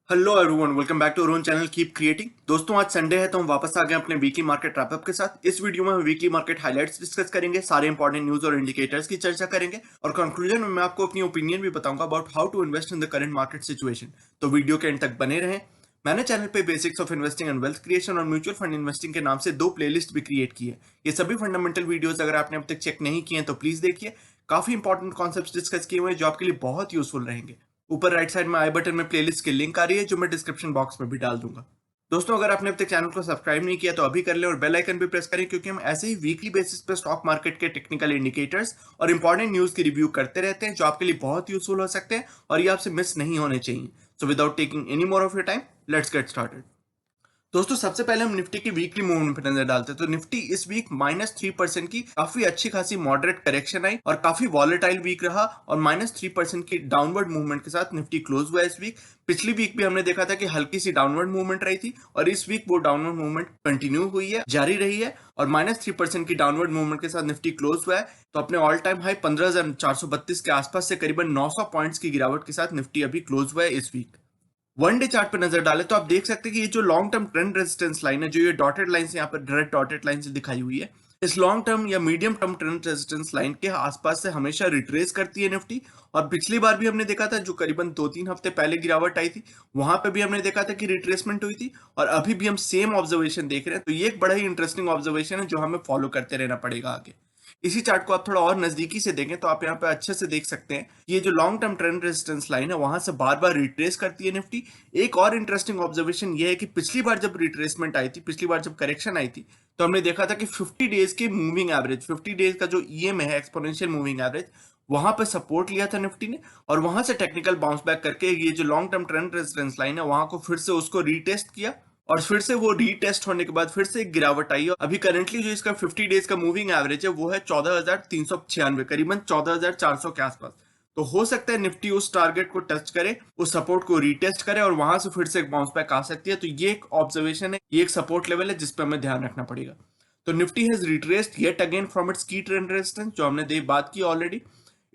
Hello everyone, welcome back to our own channel keep creating. दोस्तों, आज Sunday है तो हम वापस आ गए अपने वीकली मार्केट रैपअप के साथ। इस वीडियो में हम वीकली मार्केट हाइलाइट्स डिस्कस करेंगे, सारे इंपॉर्टेंट न्यूज और इंडिकेटर्स की चर्चा करेंगे और कंक्लूजन में मैं आपको अपनी ओपिनियन भी बताऊंगा about how to invest in the current market situation. तो वीडियो के एंड तक बने रहें। मैंने चैनल पे basics of investing and wealth creation और म्यूचुअल फंड इन्वेस्टिंग के नाम से दो प्लेलिस्ट भी क्रिएट की है। ये सभी फंडामेंटल वीडियोस अगर आपने अब तक चेक नहीं किए हैं तो प्लीज देखिए। काफी इंपॉर्टेंट कॉन्सेप्ट्स डिस्कस किए हुए हैं जो आपके लिए बहुत यूजफुल रहेंगे। ऊपर राइट साइड में आई बटन में प्लेलिस्ट की लिंक आ रही है जो मैं डिस्क्रिप्शन बॉक्स में भी डाल दूंगा। दोस्तों, अगर आपने अब तक चैनल को सब्सक्राइब नहीं किया तो अभी कर लें और बेल आइकन भी प्रेस करें, क्योंकि हम ऐसे ही वीकली बेसिस पे स्टॉक मार्केट के टेक्निकल इंडिकेटर्स और इंपॉर्टेंट न्यूज की रिव्यू करते रहते हैं जो आपके लिए बहुत यूजफुल हो सकते हैं और ये आपसे मिस नहीं होने चाहिए। So without taking any more of your time, let's get started. दोस्तों, सबसे पहले हम निफ्टी की वीकली मूवमेंट पर नजर डालते हैं। तो निफ्टी इस वीक -3% की काफी अच्छी खासी मॉडरेट करेक्शन आई और काफी वॉलेटाइल वीक रहा और -3% की डाउनवर्ड मूवमेंट के साथ निफ्टी क्लोज हुआ इस वीक। पिछली वीक भी हमने देखा था कि हल्की सी डाउनवर्ड मूवमेंट रही थी और इस वीक वो डाउनवर्ड मूवमेंट कंटिन्यू हुई है, जारी रही है और -3% की डाउनवर्ड मूवमेंट के साथ निफ्टी क्लोज हुआ है। तो अपने ऑल टाइम हाई 15,432 के आसपास से करीबन 900 पॉइंट्स की गिरावट के साथ निफ्टी अभी क्लोज हुआ है इस वीक। वन डे चार्ट पे नजर डालें तो आप देख सकते हैं कि ये जो long term trend resistance line है, जो ये डॉटेड लाइन से यहाँ पर डायरेक्ट डॉटेड लाइन से दिखाई हुई है, इस लॉन्ग टर्म या medium term trend resistance line के आसपास से हमेशा रिट्रेस करती है निफ्टी। और पिछली बार भी हमने देखा था, जो करीबन 2-3 हफ्ते पहले गिरावट आई थी, वहां पे भी हमने देखा था कि रिट्रेसमेंट हुई थी और अभी भी हम सेम ऑब्जर्वेशन देख रहे हैं। तो ये एक बड़ा ही इंटरेस्टिंग ऑब्जर्वेशन है जो हमें फॉलो करते रहना पड़ेगा आगे। इसी चार्ट को आप थोड़ा और नजदीकी से देखें तो आप यहाँ पे अच्छे से देख सकते हैं ये जो long term trend resistance line है वहां से बार बार रिट्रेस करती है निफ्टी। एक और इंटरेस्टिंग ऑब्जर्वेशन ये है कि पिछली बार जब रिट्रेसमेंट आई थी, पिछली बार जब करेक्शन आई थी, तो हमने देखा था कि 50 डेज के मूविंग एवरेज, 50 डेज का जो ईएम है, एक्सपोनेंशियल मूविंग एवरेज, वहां पे सपोर्ट लिया था निफ्टी ने और वहां से टेक्निकल बाउंस बैक करके ये जो long term trend resistance line है वहां को फिर से उसको रीटेस्ट किया और फिर से वो रीटेस्ट होने के बाद फिर से एक गिरावट आई। अभी करंटली जो इसका 50 डेज का मूविंग एवरेज है वो है 14,396, करीबन 14,400 के आसपास। तो हो सकता है निफ्टी उस टारगेट को टच करे, उस सपोर्ट को रीटेस्ट करे और वहां से फिर से एक बाउंस बैक आ सकती है। तो ये एक ऑब्जर्वेशन है, ये एक सपोर्ट लेवल है जिस पर हमें ध्यान रखना पड़ेगा। तो Nifty has retraced yet again from its key trend resistance, जो हमने बात की already.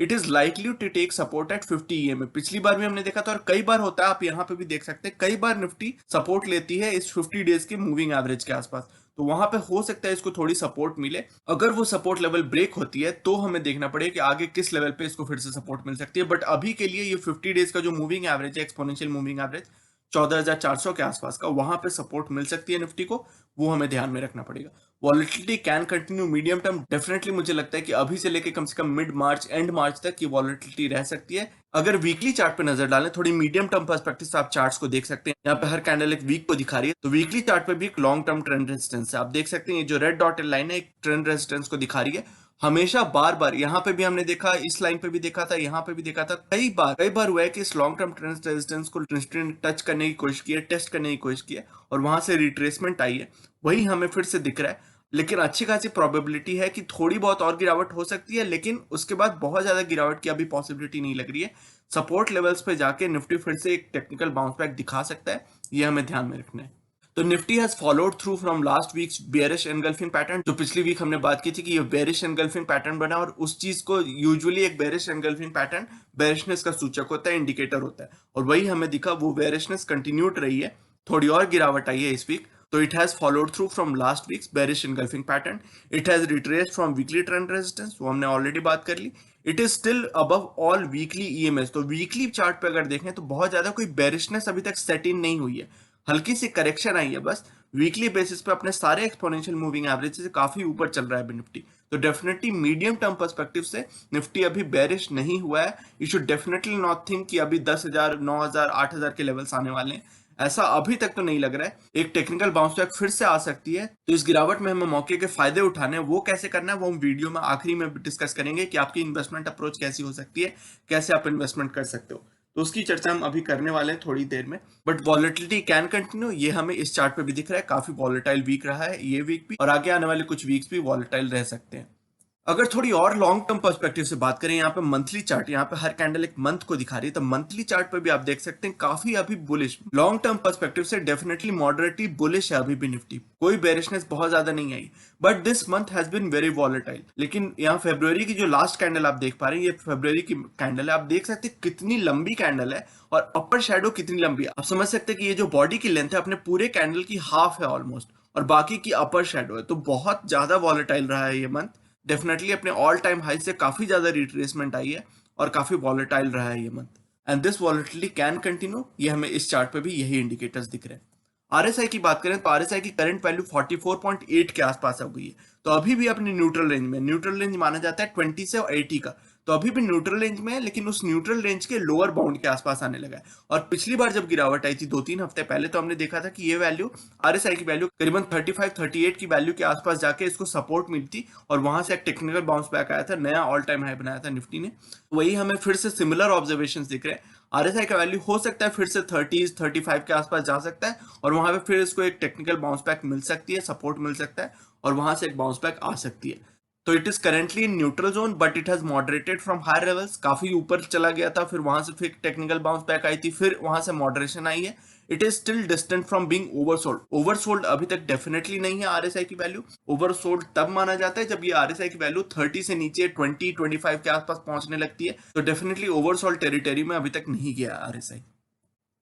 It is likely to take support at 50 EMA. पिछली बार भी हमने देखा था और कई बार होता है, आप यहाँ पे भी देख सकते हैं, कई बार निफ्टी सपोर्ट लेती है इस 50 डेज के मूविंग एवरेज के आसपास। तो वहां पे हो सकता है इसको थोड़ी सपोर्ट मिले। अगर वो सपोर्ट लेवल ब्रेक होती है तो हमें देखना पड़ेगा कि आगे किस लेवल पे इसको फिर से सपोर्ट मिल सकती है। बट अभी के लिए ये 50 डेज का जो मूविंग एवरेज है, एक्सपोनेंशियल मूविंग एवरेज 14,400 के आसपास का, वहां पे सपोर्ट मिल सकती है निफ्टी को, वो हमें ध्यान में रखना पड़ेगा। Volatility can continue medium term, definitely मुझे लगता है कि अभी से लेके कम से कम मिड मार्च, एंड मार्च तक ये वॉलेटिलिटी रह सकती है। अगर वीकली चार्ट पे नजर डालें, थोड़ी मीडियम टर्म पर्सपेक्टिव से आप चार्ट्स को देख सकते हैं। यहाँ पे हर कैंडल एक वीक को दिखा रही है, तो वीकली चार्ट पे भी एक लॉन्ग टर्म ट्रेंड रेजिस्टेंस है। आप देख सकते हैं ये जो रेड डॉटेड लाइन है एक ट्रेंड रेजिस्टेंस को दिखा रही है। हमेशा बार बार यहाँ पे भी हमने देखा, इस लाइन पे भी देखा था, यहाँ पे भी देखा था, कई बार हुआ है कि इस लॉन्ग टर्म ट्रेंड रेजिस्टेंस को टच करने की कोशिश की है, टेस्ट करने की कोशिश की है और वहां से रिट्रेसमेंट आई है, वही हमें फिर से दिख रहा है। लेकिन अच्छी खासी प्रोबेबिलिटी है कि थोड़ी बहुत और गिरावट हो सकती है, लेकिन उसके बाद बहुत ज्यादा गिरावट की अभी पॉसिबिलिटी नहीं लग रही है। सपोर्ट लेवल्स पे जाके निफ्टी फिर से एक टेक्निकल बाउंस बैक दिखा सकता है, ये हमें ध्यान में रखना है। तो Nifty has followed through from last weeks bearish engulfing pattern. जो पिछली वीक हमने बात की थी कि ये बेयरिश एनगल्फिंग पैटर्न बना और उस चीज को यूजुअली एक बेयरिश एनगल्फिंग पैटर्न बेयरिशनेस का सूचक होता है, इंडिकेटर होता है, और वही हमें दिखा, वो बेयरिशनेस कंटिन्यूड रही है, थोड़ी और गिरावट आई है इस वीक। तो it has followed through from last week's bearish engulfing pattern. It has retraced from weekly trend resistance, वो हमने ऑलरेडी बात कर ली। It is still above all weekly EMS। तो वीकली चार्ट पे अगर देखें तो बहुत ज्यादा कोई बेरिशनेस अभी तक सेट इन नहीं हुई है, हल्की सी करेक्शन आई है बस। वीकली बेसिस पे अपने सारे एक्सपोनेंशियल मूविंग एवरेज से काफी ऊपर चल रहा है निफ्टी। तो डेफिनेटली मीडियम टर्म पर्सपेक्टिव से निफ्टी अभी बेरिश नहीं हुआ है। You should definitely not think कि अभी 10,000, 9,000, 8,000 के लेवल्स आने वाले हैं, ऐसा अभी तक तो नहीं लग रहा है। एक टेक्निकल बाउंस बैक फिर से आ सकती है, तो इस गिरावट में हमें मौके के फायदे उठाने हैं। वो कैसे करना है वो हम वीडियो में आखिरी में डिस्कस करेंगे कि आपकी इन्वेस्टमेंट अप्रोच कैसी हो सकती है, कैसे आप इन्वेस्टमेंट कर सकते हो। तो उसकी चर्चा हम अभी करने वाले हैं थोड़ी देर में। बट वॉलेटिलिटी कैन कंटिन्यू, ये हमें इस चार्ट पे भी दिख रहा है। काफी वॉलेटाइल वीक रहा है ये वीक भी, और आगे आने वाले कुछ वीक्स भी वॉलेटाइल रह सकते हैं। अगर थोड़ी और लॉन्ग टर्म पर्सपेक्टिव से बात करें, यहाँ पे मंथली चार्ट, यहाँ पे हर कैंडल एक मंथ को दिखा रही है, तो मंथली चार्ट पे भी आप देख सकते हैं काफी अभी बुलिश, लॉन्ग टर्म पर्सपेक्टिव से डेफिनेटली मॉडरेटली बुलिश है अभी भी निफ्टी, कोई बेरिशनेस बहुत ज्यादा नहीं आई। But this month has been very volatile. लेकिन यहाँ फेब्रुवरी की जो लास्ट कैंडल आप देख पा रहे हैं, ये फेब्रुवरी की कैंडल है, आप देख सकते हैं कितनी लंबी कैंडल है और अपर शेडो कितनी लंबी है। आप समझ सकते हैं कि ये जो बॉडी की लेंथ है अपने पूरे कैंडल की हाफ है ऑलमोस्ट, और बाकी की अपर शेडो है, तो बहुत ज्यादा वॉलेटाइल रहा है ये मंथ। डेफिनेटली अपने ऑल टाइम हाई से काफी ज्यादा रिट्रेसमेंट आई है और काफी वॉलेटाइल रहा है ये month, and this volatility can continue, ये हमें इस चार्ट पे भी यही इंडिकेटर्स दिख रहे हैं। आरएसआई की बात करें तो आरएसआई की करंट वैल्यू 44.8 के आसपास हो गई है, तो अभी भी अपनी न्यूट्रल रेंज में, न्यूट्रल रेंज माना जाता है 20 से 80 का, तो अभी भी न्यूट्रल रेंज में है, लेकिन उस न्यूट्रल रेंज के लोअर बाउंड के आसपास आने लगा है। और पिछली बार जब गिरावट आई थी 2-3 हफ्ते पहले, तो हमने देखा था कि ये वैल्यू, आरएसआई की वैल्यू करीबन 35-38 की वैल्यू के आसपास जाके इसको सपोर्ट मिलती और वहां से एक टेक्निकल बाउंस बैक आया था, नया ऑल टाइम हाई बनाया था निफ्टी ने। वही हमें फिर से सिमिलर ऑब्जर्वेशन दिख रहे हैं। आरएसआई का वैल्यू हो सकता है फिर से 30-35 के आसपास जा सकता है और वहां पे फिर इसको एक टेक्निकल बाउंस बैक मिल सकती है, सपोर्ट मिल सकता है और वहां से एक बाउंस बैक आ सकती है। तो it is currently in neutral zone, but it has moderated from higher levels, काफी ऊपर चला गया था, फिर वहां से फिर टेक्निकल बाउंस बैक आई थी, फिर वहां से मॉडरेशन आई है। It is still distant from being oversold, oversold अभी तक डेफिनेटली नहीं है आरएसआई की वैल्यू। ओवरसोल्ड तब माना जाता है जब ये आरएसआई की वैल्यू 30 से नीचे 20-25 के आसपास पहुंचने लगती है, तो डेफिनेटली ओवरसोल्ड टेरिटरी में अभी तक नहीं गया आरएसआई।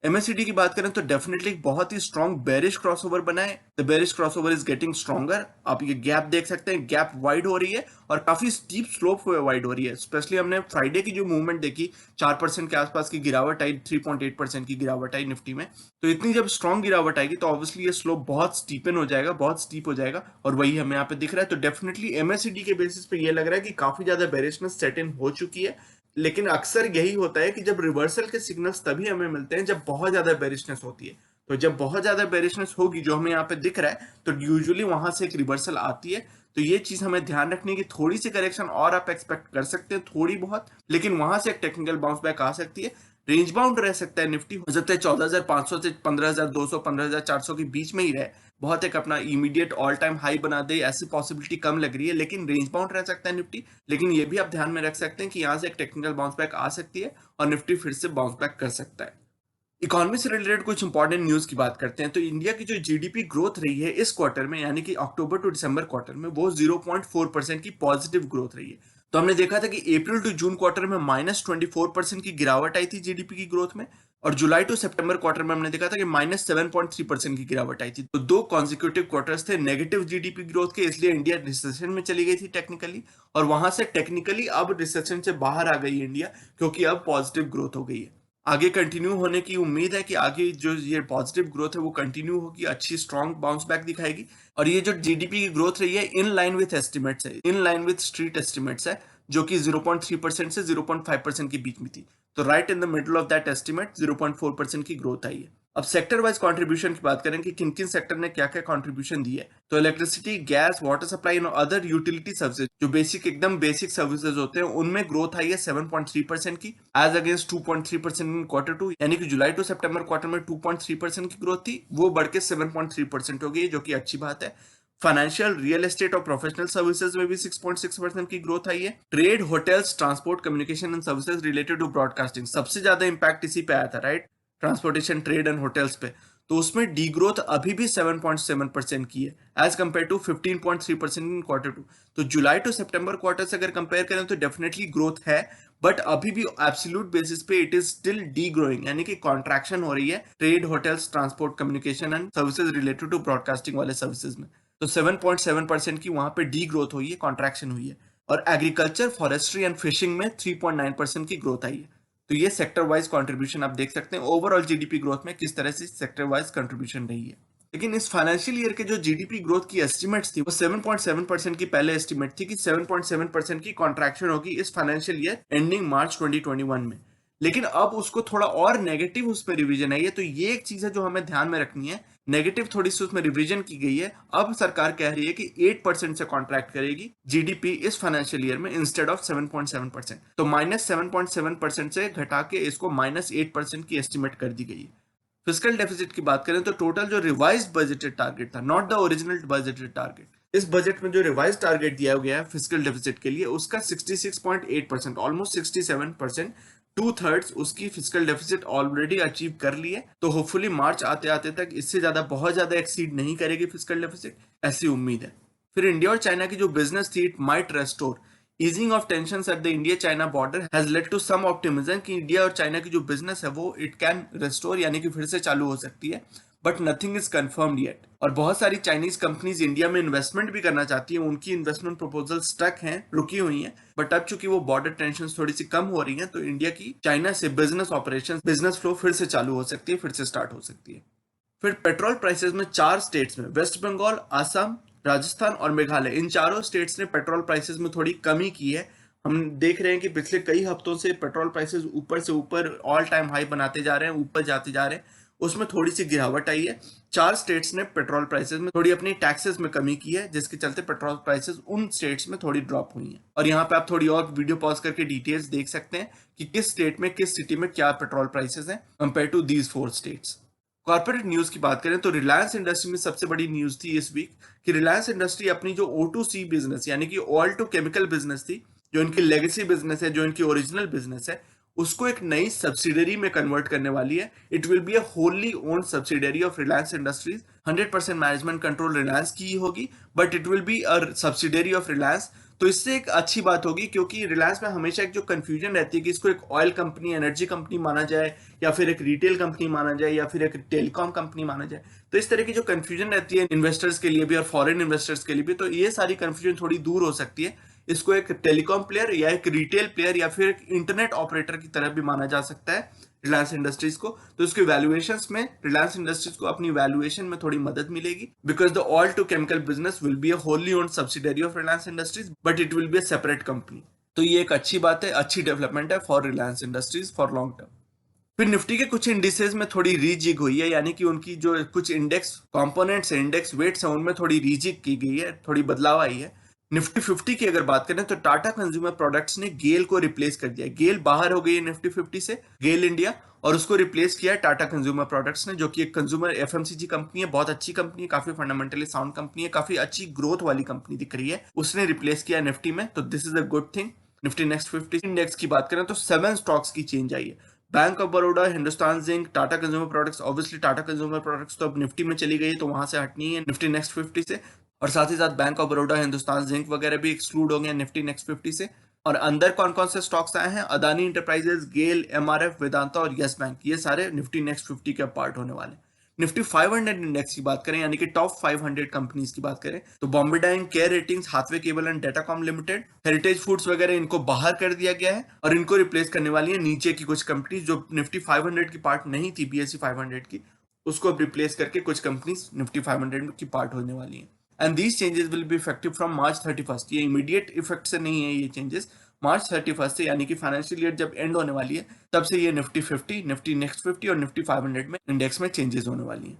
एमएससीडी की बात करें तो डेफिनेटली एक बहुत ही स्ट्रॉन्ग बेरिश क्रॉसओवर बना है, the bearish crossover is getting stronger. आप ये गैप देख सकते हैं, गैप वाइड हो रही है और काफी स्टीप स्लोप वाइड हो रही है। स्पेशली हमने फ्राइडे की जो मूवमेंट देखी, 4% के आसपास की गिरावट आई, 3.8% की गिरावट आई निफ्टी में, तो इतनी जब स्ट्रॉन्ग गिरावट आएगी तो ऑब्वियसली ये स्लोप बहुत स्टीपन हो जाएगा, बहुत स्टीप हो जाएगा, और वही हमें यहाँ पे दिख रहा है। तो डेफिनेटली एमएससीडी के बेसिस पे ये लग रहा है कि काफी ज्यादा बेरिशनेस सेट इन हो चुकी है। लेकिन अक्सर यही होता है कि जब रिवर्सल के सिग्नल्स तभी हमें मिलते हैं जब बहुत ज्यादा बेरिशनेस होती है। तो जब बहुत ज्यादा बेरिशनेस होगी, जो हमें यहाँ पे दिख रहा है, तो यूजुअली वहां से एक रिवर्सल आती है। तो ये चीज हमें ध्यान रखनी है कि थोड़ी सी करेक्शन और आप एक्सपेक्ट कर सकते हैं, थोड़ी बहुत, लेकिन वहां से एक टेक्निकल बाउंस बैक आ सकती है। रेंज बाउंड रह सकता है निफ्टी, हो सकता है 14,500 से 15,200 15,400 के बीच में ही रहे, बहुत एक अपना इमीडिएट ऑल टाइम हाई बना दे, ऐसी पॉसिबिलिटी कम लग रही है, लेकिन रेंज बाउंड रह सकता है निफ्टी। लेकिन ये भी आप ध्यान में रख सकते हैं कि यहाँ से एक टेक्निकल बाउंस बैक आ सकती है और निफ्टी फिर से बाउंस बैक कर सकता है। इकोनॉमी से रिलेटेड कुछ इंपॉर्टेंट न्यूज की बात करते हैं, तो इंडिया की जो जीडीपी ग्रोथ रही है इस क्वार्टर में, यानी कि अक्टूबर टू दिसंबर क्वार्टर में, वो 0.4% की पॉजिटिव ग्रोथ रही है। तो हमने देखा था कि अप्रैल टू जून क्वार्टर में -24% की गिरावट आई थी जीडीपी की ग्रोथ में, और जुलाई टू सितंबर क्वार्टर में हमने देखा था कि -7.3% की गिरावट आई थी। तो 2 कॉन्जिक्यूटिव क्वार्टर्स थे नेगेटिव जीडीपी ग्रोथ के, इसलिए इंडिया रिसेशन में चली गई थी टेक्निकली, और वहां से टेक्निकली अब रिसेशन से बाहर आ गई इंडिया, क्योंकि अब पॉजिटिव ग्रोथ हो गई है। आगे कंटिन्यू होने की उम्मीद है कि आगे जो ये पॉजिटिव ग्रोथ है वो कंटिन्यू होगी, अच्छी स्ट्रॉन्ग बाउंस बैक दिखाएगी। और ये जो जीडीपी की ग्रोथ रही है इन लाइन विथ एस्टिमेट्स है, in line with street estimates है, जो कि 0.3% से 0.5% के बीच में थी। तो right in the middle of that estimate 0.4% की ग्रोथ आई है। अब सेक्टर वाइज कंट्रीब्यूशन की बात करें कि किन किन सेक्टर ने क्या क्या कंट्रीब्यूशन दी है, तो इलेक्ट्रिसिटी, गैस, वाटर सप्लाई और अदर यूटिलिटी सर्विसेज, जो बेसिक एकदम बेसिक सर्विसेज होते हैं, उनमें ग्रोथ आई है 7.3% की, as against 2.3% in quarter two, यानी कि जुलाई टू सितंबर क्वार्टर में 2.3% की ग्रोथ थी, वो बढ़ के 7.3% हो गई, जो कि अच्छी बात है। फाइनेंशियल, रियल एस्टेट और प्रोफेशनल सर्विसेज में भी 6.6% की ग्रोथ आई है। Trade, hotels, transport, communication and services related to broadcasting, सबसे ज्यादा इंपैक्ट इसी पे आया था, right, transportation, trade and hotels पे, तो उसमें डी ग्रोथ अभी भी 7.7% की है, as compare to 15.3% in quarter two. तो जुलाई टू सितंबर क्वार्टर से अगर कंपेयर करें तो डेफिनेटली ग्रोथ है, बट अभी भी एब्सोल्यूट बेसिस पे it is still degrowing, यानी कि कॉन्ट्रैक्शन हो रही है trade, hotels, transport, communication and services related to broadcasting वाले सर्विसेज में। तो 7.7% की वहां पे डी ग्रोथ हुई है, कॉन्ट्रैक्शन हुई है। और एग्रीकल्चर, फॉरेस्ट्री एंड फिशिंग में 3.9% की ग्रोथ आई है। तो ये सेक्टर वाइज कंट्रीब्यूशन आप देख सकते हैं ओवरऑल जीडीपी ग्रोथ में किस तरह से सेक्टर वाइज कंट्रीब्यूशन रही है। लेकिन इस फाइनेंशियल ईयर के जो जीडीपी ग्रोथ की एस्टिमेट्स थी वो 7.7% की पहले एस्टिमेट थी कि 7.7% की कॉन्ट्रैक्शन होगी इस फाइनेंशियल ईयर एंडिंग मार्च 2021 में। लेकिन अब उसको थोड़ा और नेगेटिव उस पर रिवीजन आई है, तो ये एक चीज है जो हमें ध्यान में रखनी है। नेगेटिव थोड़ी सी उसमें रिवीजन की गई है, अब सरकार कह रही है कि 8% से कॉन्ट्रैक्ट करेगी जीडीपी इस फाइनेंशियल ईयर में इंस्टेड ऑफ 7.7%। तो -7.7% से घटा के इसको -8% की एस्टिमेट कर दी गई है। फिस्कल डेफिसिट की बात करें तो टोटल जो रिवाइज्ड बजटेड टारगेट था, not the original budgeted target, इस बजट में जो रिवाइज टारगेट दिया गया है फिजिकल डेफिसिट के लिए उसका 66.8%, ऑलमोस्ट 67%, 2/3 उसकी फिजिकल डेफिसिट ऑलरेडी अचीव कर ली है। तो होपफुली मार्च आते आते तक इससे ज्यादा बहुत ज्यादा एक्सीड नहीं करेगी फिजिकल डेफिसिट, ऐसी उम्मीद है। फिर इंडिया और चाइना की जो बिजनेस थी it might restore, easing of tension at the India China border has led to some optimism कि इंडिया और चाइना की जो बिजनेस है वो इट कैन रेस्टोर, यानी कि फिर से चालू हो सकती है, but nothing is confirmed yet. और बहुत सारी चाइनीज कंपनीज इंडिया में इन्वेस्टमेंट भी करना चाहती है, उनकी इन्वेस्टमेंट प्रपोजल स्टक हैं, रुकी हुई हैं, बट अब चूंकि वो बॉर्डर टेंशन थोड़ी सी कम हो रही हैं, तो इंडिया की चाइना से बिजनेस ऑपरेशन, बिजनेस फ्लो फिर से चालू हो सकती है, फिर से स्टार्ट हो सकती है। फिर पेट्रोल प्राइसेस में 4 स्टेट्स में, वेस्ट बंगाल, आसाम, राजस्थान और मेघालय, इन चारों स्टेट्स ने पेट्रोल प्राइसेस में थोड़ी कमी की है। हम देख रहे हैं कि पिछले कई हफ्तों से पेट्रोल प्राइसेस ऊपर से ऊपर ऑल टाइम हाई बनाते जा रहे हैं, ऊपर जाते जा रहे हैं, उसमें थोड़ी सी गिरावट आई है। 4 स्टेट्स ने पेट्रोल प्राइसेस में थोड़ी अपनी टैक्सेस में कमी की है, जिसके चलते पेट्रोल प्राइसेस उन स्टेट्स में थोड़ी ड्रॉप हुई हैं। और यहाँ पे आप थोड़ी और वीडियो पॉज करके डिटेल्स देख सकते हैं कि किस स्टेट में, किस सिटी में क्या पेट्रोल प्राइसेस हैं compare to these 4 states. Corporate news की बात करें तो रिलायंस इंडस्ट्री में सबसे बड़ी न्यूज थी इस वीक कि रिलायंस इंडस्ट्री अपनी जो O2C बिजनेस, यानी कि ऑयल टू केमिकल बिजनेस थी, जो इनकी लेगेसी बिजनेस है, जो इनकी ओरिजिनल बिजनेस है, उसको एक नई सब्सिडरी में कन्वर्ट करने वाली है। It will be a wholly owned subsidiary of Reliance industries. 100% management control Reliance की ही होगी, but it will be a subsidiary of Reliance. तो इससे एक अच्छी बात होगी, क्योंकि रिलायंस में हमेशा एक जो कंफ्यूजन रहती है कि इसको एक ऑयल कंपनी, एनर्जी कंपनी माना जाए, या फिर एक रिटेल कंपनी माना जाए, या फिर एक टेलीकॉम कंपनी माना जाए। तो इस तरह की जो कंफ्यूजन रहती है इन्वेस्टर्स के लिए भी और फॉरेन इन्वेस्टर्स के लिए भी, तो ये सारी कंफ्यूजन थोड़ी दूर हो सकती है। इसको एक टेलीकॉम प्लेयर या एक रिटेल प्लेयर या फिर एक इंटरनेट ऑपरेटर की तरह भी माना जा सकता है रिलायंस इंडस्ट्रीज को। तो इसके वैल्यूएशंस में रिलायंस इंडस्ट्रीज को अपनी वैल्यूएशन में थोड़ी मदद मिलेगी, because the oil to chemical business will be a wholly owned subsidiary of Reliance Industries, but it will be a separate company. तो ये एक अच्छी बात है, अच्छी डेवलपमेंट है for Reliance Industries for long term. फिर निफ्टी के कुछ इंडिसेस में थोड़ी रीजिग हुई है, यानी कि उनकी जो कुछ इंडेक्स कंपोनेंट्स, इंडेक्स वेट्स हैं, उनमें थोड़ी रीजिग की गई है, थोड़ी बदलाव आई है। निफ्टी 50 की अगर बात करें तो टाटा कंज्यूमर प्रोडक्ट्स ने गेल को रिप्लेस कर दिया। गेल बाहर हो गई है निफ्टी 50 से, गेल इंडिया, और उसको रिप्लेस किया है टाटा कंज्यूमर प्रोडक्ट्स ने, जो कि एक कंज्यूमर FMCG कंपनी है, बहुत अच्छी कंपनी है, काफी फंडामेंटली साउंड कंपनी है, काफी अच्छी ग्रोथ वाली कंपनी दिख रही है, उसने रिप्लेस किया निफ्टी में, तो this is a good thing. Nifty next 50 index की बात करें तो 7 स्टॉक्स की चेंज आई है। Bank of Baroda, Hindustan zinc, Tata consumer products, obviously Tata consumer products तो अब निफ्टी में चली गई, तो वहां से हटनी है निफ्टी नेक्स्ट 50 से, और साथ ही साथ bank of Baroda, Hindustan zinc वगैरह भी एक्सक्लूड हो गए निफ्टी नेक्स्ट 50 से। और अंदर कौन कौन से स्टॉक्स आए हैं? अदानी इंटरप्राइजेस, गेल, MRF, वेदांता और यस बैंक, ये सारे निफ्टी नेक्स्ट 50 के पार्ट होने वाले। निफ्टी 500 इंडेक्स की बात करें, यानी कि टॉप 500 कंपनीज की बात करें, तो Bombay Dyeing, Care Ratings, Hathway Cable and Datacom Limited, Heritage Foods वगैरह, इनको बाहर कर दिया गया है और इनको रिप्लेस करने वाली है नीचे की कुछ कंपनीज जो निफ्टी 500 की पार्ट नहीं थी, BSE 500 की, उसको अब रिप्लेस करके कुछ कंपनीज निफ्टी 500 की पार्ट होने वाली हैं। And these changes will be effective from March 31। ये इमीडिएट इफेक्ट से नहीं है ये चेंजेस, मार्च 31 से, यानी कि फाइनेंशियल ईयर जब एंड होने वाली है तब से ये निफ्टी 50, निफ्टी नेक्स्ट 50 और निफ्टी 500 में इंडेक्स में चेंजेस होने वाली है।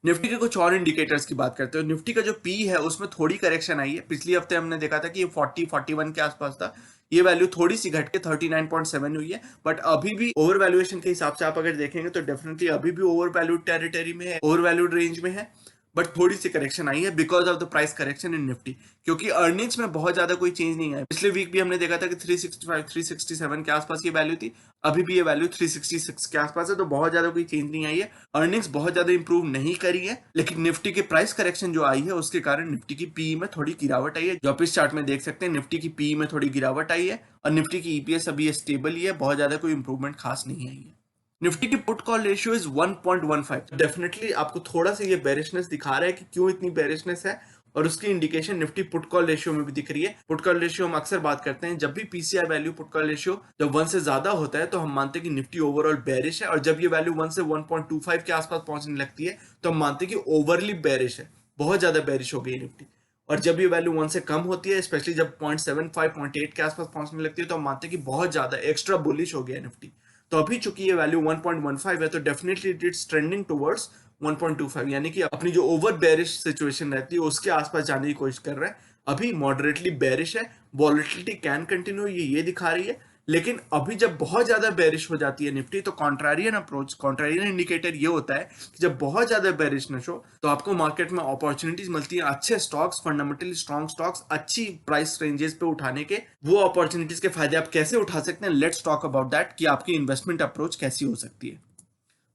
निफ्टी के कुछ और इंडिकेटर्स की बात करते हैं। निफ्टी का जो पी है उसमें थोड़ी करेक्शन आई है। पिछले हफ्ते हमने देखा था कि ये 40-41 के आसपास था, ये वैल्यू थोड़ी सी घट के 39.7 हुई है, बट अभी भी ओवर वैल्यूएशन के हिसाब से आप अगर देखेंगे तो डेफिनेटली अभी भी ओवर वैल्यूड टेरिटरी में है, ओवर वैल्यूड रेंज में है, बट थोड़ी सी करेक्शन आई है because of the price correction in Nifty, क्योंकि अर्निंग्स में बहुत ज्यादा कोई चेंज नहीं आया। पिछले वीक भी हमने देखा था कि 365 367 के आसपास की वैल्यू थी, अभी भी ये वैल्यू 366 के आसपास है, तो बहुत ज्यादा कोई चेंज नहीं आई है। अर्निंग्स बहुत ज्यादा इंप्रूव नहीं करी है, लेकिन निफ्टी के प्राइस करेक्शन जो आई है उसके कारण निफ्टी की पीई में थोड़ी गिरावट आई है, जो आप इस चार्ट में देख सकते हैं। निफ्टी की पीई में थोड़ी गिरावट आई है और निफ्टी की EPS अभी स्टेबल ही है, बहुत ज्यादा कोई इंप्रूवमेंट खास नहीं आई है। निफ्टी की put call ratio is 1.15। Definitely आपको थोड़ा सा ये बेरिशनेस दिखा रहा है कि क्यों इतनी बेरिशनेस है, और उसकी indication Nifty put call ratio में भी दिख रही है। पुट कॉल रेशियो हम अक्सर बात करते हैं, जब भी PCI value put call ratio जब 1 से ज्यादा होता है तो हम मानते हैं कि निफ्टी ओवरऑल बेरिश है, और जब ये वैल्यू 1 से 1.25 के आसपास पहुंचने लगती है तो हम मानते हैं कि ओवरली बेरिश है, बहुत ज्यादा बेरिश हो गई है निफ्टी। और जब ये वैल्यू 1 से कम होती है, स्पेशली जब 0.75 0.8 के आसपास पहुंचने लगती है, तो हम मानते हैं कि बहुत ज्यादा एक्स्ट्रा बुलिश हो गया निफ्टी। तो अभी चूंकि ये वैल्यू 1.15 है तो definitely it is trending towards 1.25, यानी कि अपनी जो ओवर बेरिश सिचुएशन रहती है उसके आसपास जाने की कोशिश कर रहा है। अभी मॉडरेटली बेरिश है, वॉलेटिलिटी कैन कंटिन्यू, ये दिखा रही है, लेकिन अभी जब बहुत ज्यादा बेरिश हो जाती है निफ्टी, तो कॉन्ट्रारियन अप्रोच, कॉन्ट्रारियन इंडिकेटर ये होता है कि जब बहुत ज्यादा बेरिशनेस हो तो आपको मार्केट में अपॉर्चुनिटीज मिलती है अच्छे स्टॉक्स, फंडामेंटली स्ट्रॉन्ग स्टॉक्स, अच्छी प्राइस रेंजेस पे उठाने के। वो अपॉर्चुनिटीज के फायदे आप कैसे उठा सकते हैं, लेट्स टॉक अबाउट दैट कि आपकी इन्वेस्टमेंट अप्रोच कैसी हो सकती है।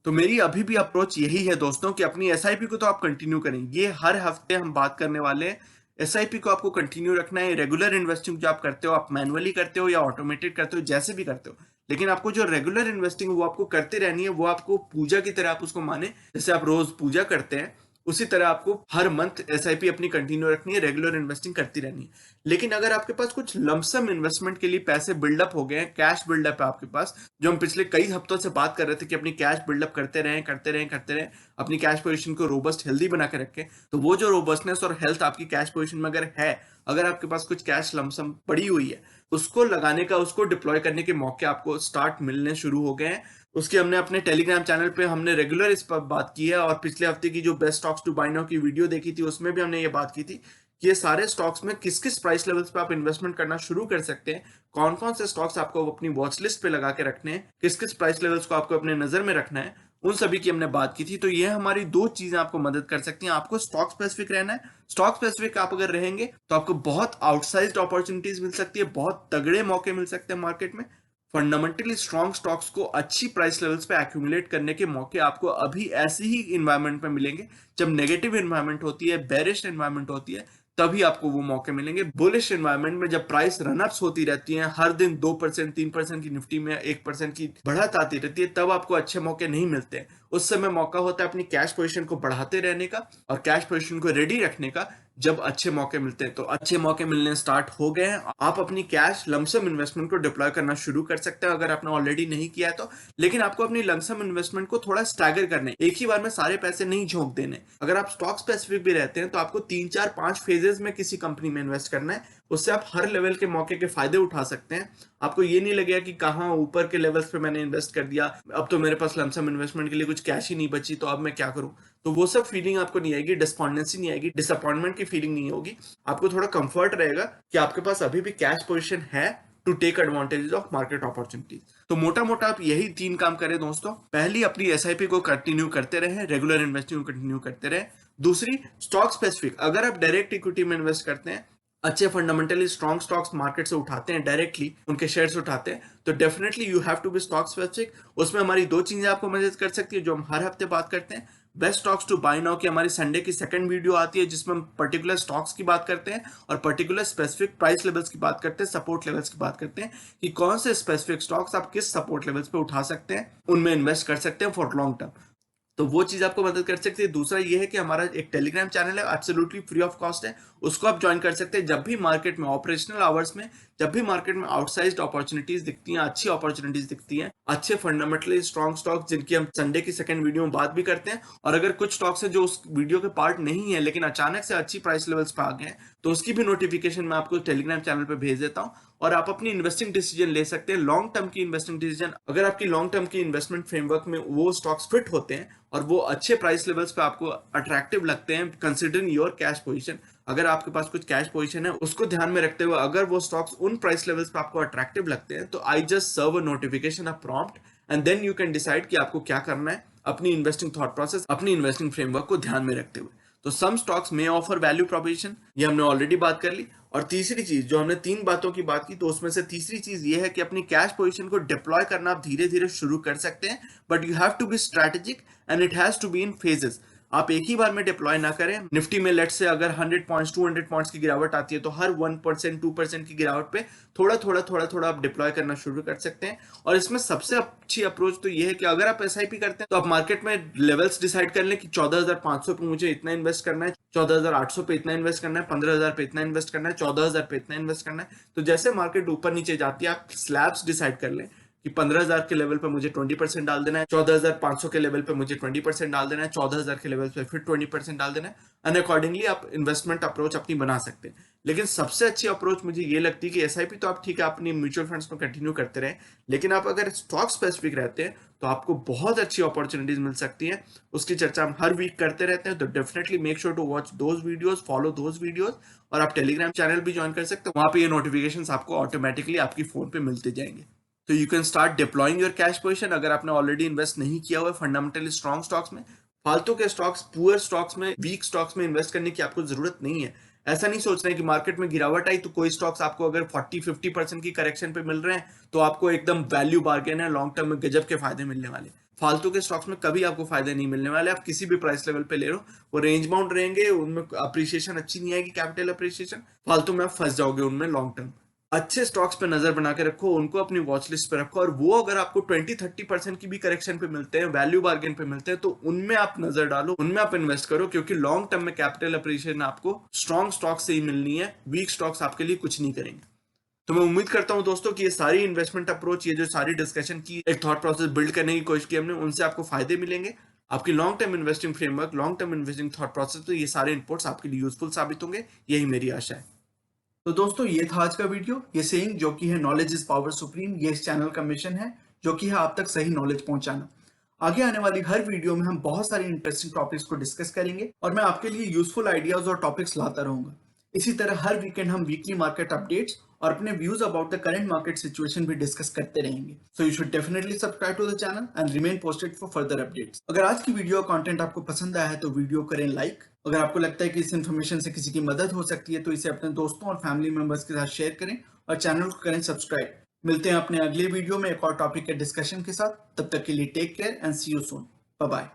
तो मेरी अभी भी अप्रोच यही है दोस्तों कि अपनी एसआईपी को तो आप कंटिन्यू करें, ये हर हफ्ते हम बात करने वाले हैं। एसआईपी को आपको कंटिन्यू रखना है। रेगुलर इन्वेस्टिंग जो आप करते हो, आप मैनुअली करते हो या ऑटोमेटेड करते हो, जैसे भी करते हो, लेकिन आपको जो रेगुलर इन्वेस्टिंग वो आपको करते रहनी है। वो आपको पूजा की तरह आप उसको माने, जैसे आप रोज पूजा करते हैं उसी तरह आपको हर मंथ एसआईपी अपनी कंटिन्यू रखनी है, रेगुलर इन्वेस्टिंग करती रहनी है। लेकिन अगर आपके पास कुछ लमसम इन्वेस्टमेंट के लिए पैसे बिल्डअप हो गए हैं, कैश बिल्डअप है आपके पास, जो हम पिछले कई हफ्तों से बात कर रहे थे कि अपनी कैश बिल्डअप करते रहें करते रहें करते रहें, अपनी कैश पोजीशन को रोबस्ट हेल्दी बना के रखें, तो वो जो रोबस्टनेस और हेल्थ आपकी कैश पोजीशन में अगर है, अगर आपके पास कुछ कैश लमसम पड़ी हुई है, उसको लगाने का, उसको डिप्लॉय करने के मौके आपको स्टार्ट मिलने शुरू हो गए हैं। उसकी हमने अपने टेलीग्राम चैनल पे हमने रेगुलर इस पर बात की है, और पिछले हफ्ते की जो best stocks to buy now की वीडियो देखी थी उसमें भी हमने ये बात की थी कि ये सारे स्टॉक्स में किस किस प्राइस लेवल्स पे आप इन्वेस्टमेंट करना शुरू कर सकते हैं, कौन कौन से स्टॉक्स आपको अपनी वॉच लिस्ट पे लगा के रखने हैं, किस किस प्राइस लेवल्स को आपको अपने नजर में रखना है, उन सभी की हमने बात की थी। तो ये हमारी दो चीजें आपको मदद कर सकती हैं। आपको स्टॉक स्पेसिफिक रहना है। स्टॉक स्पेसिफिक आप अगर रहेंगे तो आपको बहुत आउटसाइज्ड अपॉर्चुनिटीज मिल सकती है, बहुत तगड़े मौके मिल सकते हैं मार्केट में। फंडामेंटली स्ट्रॉन्ग स्टॉक्स को अच्छी प्राइस लेवल्स पे एक्यूमुलेट करने के मौके आपको अभी ऐसे ही इन्वायरमेंट में मिलेंगे। जब नेगेटिव इन्वायरमेंट होती है, बेरिश इन्वायरमेंट होती है, तभी आपको वो मौके मिलेंगे। बुलिश इन्वायरमेंट में जब प्राइस रनअप्स होती रहती हैं, हर दिन 2% 3% की निफ्टी में 1% की बढ़त आती रहती है, तब आपको अच्छे मौके नहीं मिलते हैं। उस समय मौका होता है अपनी कैश पोजीशन को बढ़ाते रहने का और कैश पोजीशन को रेडी रखने का, जब अच्छे मौके मिलते हैं। तो अच्छे मौके मिलने स्टार्ट हो गए हैं, आप अपनी कैश लमसम इन्वेस्टमेंट को डिप्लॉय करना शुरू कर सकते हैं अगर आपने ऑलरेडी नहीं किया है तो। लेकिन आपको अपनी लमसम इन्वेस्टमेंट को थोड़ा स्टैगर करना है, एक ही बार में सारे पैसे नहीं झोंक देने। अगर आप स्टॉक स्पेसिफिक भी रहते हैं तो आपको 3 4 5 फेजेस में किसी कंपनी में इन्वेस्ट करना है, उससे आप हर लेवल के मौके के फायदे उठा सकते हैं। आपको ये नहीं लगेगा कि कहाँ ऊपर के लेवल्स पे मैंने इन्वेस्ट कर दिया, अब तो मेरे पास लमसम इन्वेस्टमेंट के लिए कुछ कैश ही नहीं बची, तो अब मैं क्या करूं। तो वो सब फीलिंग आपको नहीं आएगी, डिस्पॉन्डेंसी नहीं आएगी, डिसअपॉइंटमेंट की फीलिंग नहीं होगी। आपको थोड़ा कंफर्ट रहेगा कि आपके पास अभी भी कैश पोजीशन है to take advantage of market opportunities. तो मोटा मोटा आप यही 3 काम करें दोस्तों। पहली, अपनी एसआईपी को कंटिन्यू करते रहे, रेगुलर इन्वेस्टिंग को कंटिन्यू करते रहे। दूसरी, स्टॉक स्पेसिफिक, अगर आप डायरेक्ट इक्विटी में इन्वेस्ट करते हैं, अच्छे फंडामेंटली स्ट्रॉन्ग स्टॉक्स मार्केट से उठाते हैं, डायरेक्टली उनके शेयर्स उठाते हैं, तो definitely you have to be stock specific. उसमें हमारी दो चीजें आपको मदद कर सकती है जो हम हर हफ्ते बात करते हैं। Best stocks to buy now की हमारी संडे की सेकंड वीडियो आती है, जिसमें हम पर्टिकुलर स्टॉक्स की बात करते हैं और पर्टिकुलर स्पेसिफिक प्राइस लेवल्स की बात करते हैं, सपोर्ट लेवल्स की बात करते हैं कि कौन से स्पेसिफिक स्टॉक्स आप किस सपोर्ट लेवल्स पे उठा सकते हैं, उनमें इन्वेस्ट कर सकते हैं फॉर लॉन्ग टर्म। तो वो चीज आपको मदद कर सकती है। दूसरा ये है कि हमारा एक टेलीग्राम चैनल है, एब्सोल्युटली फ्री ऑफ कॉस्ट है, उसको आप ज्वाइन कर सकते हैं। जब भी मार्केट में ऑपरेशनल आवर्स में, जब भी मार्केट में आउटसाइज्ड अपॉर्चुनिटीज दिखती हैं, अच्छी अपॉर्चुनिटीज दिखती हैं, अच्छे फंडामेंटली स्ट्रॉन्ग स्टॉक्स जिनकी हम संडे की सेकंड वीडियो में बात भी करते हैं, और अगर कुछ स्टॉक्स है जो उस वीडियो के पार्ट नहीं है लेकिन अचानक से अच्छी प्राइस लेवल्स पे आ गए हैं, तो उसकी भी नोटिफिकेशन मैं आपको टेलीग्राम चैनल पे भेज देता हूं, और आप अपनी इन्वेस्टिंग डिसीजन ले सकते हैं। लॉन्ग टर्म की इन्वेस्टिंग डिसीजन, अगर आपकी लॉन्ग टर्म की इन्वेस्टमेंट फ्रेमवर्क में वो स्टॉक्स फिट होते हैं और वो अच्छे प्राइस लेवल्स पे आपको अट्रैक्टिव लगते हैं, कंसिडरिंग योर कैश पोजीशन, अगर आपके पास कुछ कैश पोजीशन है उसको ध्यान में रखते हुए अगर वो स्टॉक्स उन प्राइस लेवल्स पे आपको अट्रैक्टिव लगते हैं, तो I just serve a notification, a prompt, and then you can decide कि आपको क्या करना है अपनी इन्वेस्टिंग थॉट प्रोसेस, अपनी इन्वेस्टिंग फ्रेमवर्क को ध्यान में रखते हुए। तो सम स्टॉक्स में ऑफर वैल्यू प्रोपोजिशन, ये हमने ऑलरेडी बात कर ली। और तीसरी चीज, जो हमने 3 बातों की बात की, तो उसमें से तीसरी चीज ये है कि अपनी कैश पोजीशन को डिप्लॉय करना आप धीरे धीरे शुरू कर सकते हैं, but you have to be strategic and it has to be in phases. आप एक ही बार में डिप्लॉय ना करें। निफ्टी में लेट्स से अगर 100 पॉइंट्स 200 पॉइंट्स की गिरावट आती है, तो हर 1% 2% की गिरावट पे थोड़ा थोड़ा थोड़ा थोड़ा आप डिप्लॉय करना शुरू कर सकते हैं। और इसमें सबसे अच्छी अप्रोच तो ये है कि अगर आप एसआईपी करते हैं तो आप मार्केट में लेवल्स डिसाइड कर लें कि 14,500 पे मुझे इतना इन्वेस्ट करना है, 14,800 पे इतना इन्वेस्ट करना है, 15,000 पे इतना इन्वेस्ट करना है, 14,000 पे इतना इन्वेस्ट करना है। तो जैसे मार्केट ऊपर नीचे जाती है, आप स्लैब्स डिसाइड कर लें कि 15,000 के लेवल पे मुझे 20% डाल देना है, 14,500 के लेवल पे मुझे 20% डाल देना है, 14,000 के लेवल पे फिर 20% डाल देना है, एंड अकॉर्डिंगली आप इन्वेस्टमेंट अप्रोच अपनी बना सकते हैं। लेकिन सबसे अच्छी अप्रोच मुझे ये लगती है कि एसआईपी तो आप ठीक है अपनी म्यूचुअल फंड्स में कंटिन्यू करते रहे, लेकिन आप अगर स्टॉक स्पेसिफिक रहते हैं तो आपको बहुत अच्छी अपॉर्चुनिटीज मिल सकती हैं। उसकी चर्चा हम हर वीक करते रहते हैं, तो definitely make sure to watch those videos, follow those videos, और आप टेलीग्राम चैनल भी ज्वाइन कर सकते हैं, वहां पे ये नोटिफिकेशंस आपको ऑटोमेटिकली आपकी फोन पे मिलते जाएंगे। तो you can start deploying your cash position अगर आपने ऑलरेडी इन्वेस्ट नहीं किया हुआ है फंडामेंटली स्ट्रॉन्ग स्टॉक्स में। फालतू के स्टॉक्स, पुअर स्टॉक्स में, वीक स्टॉक्स में इन्वेस्ट करने की आपको जरूरत नहीं है। ऐसा नहीं सोचना है कि मार्केट में गिरावट आई तो कोई स्टॉक्स आपको अगर 40-50% की करेक्शन पे मिल रहे हैं तो आपको एकदम वैल्यू बार्गेन है, लॉन्ग टर्म में गजब के फायदे मिलने वाले। फालतू के स्टॉक्स में कभी आपको फायदे नहीं मिलने वाले। आप किसी भी प्राइस लेवल पे ले लो, वो रेंज बाउंड रहेंगे, उनमें अप्रिसिएशन अच्छी नहीं आएगी, कैपिटल अप्रिसिएशन, फालतू में आप फंस जाओगे उनमें लॉन्ग टर्म। अच्छे स्टॉक्स पे नजर बना के रखो, उनको अपनी वॉच लिस्ट पे रखो, और वो अगर आपको 20-30% की भी करेक्शन पे मिलते हैं, वैल्यू बार्गेन पे मिलते हैं, तो उनमें आप नजर डालो, उनमें आप इन्वेस्ट करो, क्योंकि लॉन्ग टर्म में कैपिटल अप्रिसिएशन आपको स्ट्रॉन्ग स्टॉक से ही मिलनी है। वीक स्टॉक्स आपके लिए कुछ नहीं करेंगे। तो मैं उम्मीद करता हूं दोस्तों कि ये सारी इन्वेस्टमेंट अप्रोच, ये जो सारी डिस्कशन की, एक थॉट प्रोसेस बिल्ड करने की कोशिश की हमने, उनसे आपको फायदे मिलेंगे। आपकी long term investing framework, long term investing thought process में ये सारे इनपुट्स आपके लिए यूजफुल साबित होंगे, यही मेरी आशा है। तो दोस्तों ये था आज का वीडियो। ये सेइंग जो कि है नॉलेज इज पावर सुप्रीम, ये इस चैनल का मिशन है, जो कि है आप तक सही नॉलेज पहुंचाना। आगे आने वाली हर वीडियो में हम बहुत सारी इंटरेस्टिंग टॉपिक्स को डिस्कस करेंगे और मैं आपके लिए यूजफुल आइडियाज और टॉपिक्स लाता रहूंगा। इसी तरह हर वीकेंड हम वीकली मार्केट अपडेट्स और अपने views about the current market situation भी डिस्कस करते रहेंगे। So you should definitely subscribe to the channel and remain posted for further updates. अगर आज की वीडियो कंटेंट आपको पसंद आया है तो वीडियो करें लाइक। अगर आपको लगता है कि इस इन्फॉर्मेशन से किसी की मदद हो सकती है तो इसे अपने दोस्तों और फैमिली मेंबर्स के साथ शेयर करें और चैनल को करें सब्सक्राइब। मिलते हैं अपने अगले वीडियो में एक और टॉपिक के डिस्कशन के साथ। तब तक के लिए take care and see you soon. Bye bye.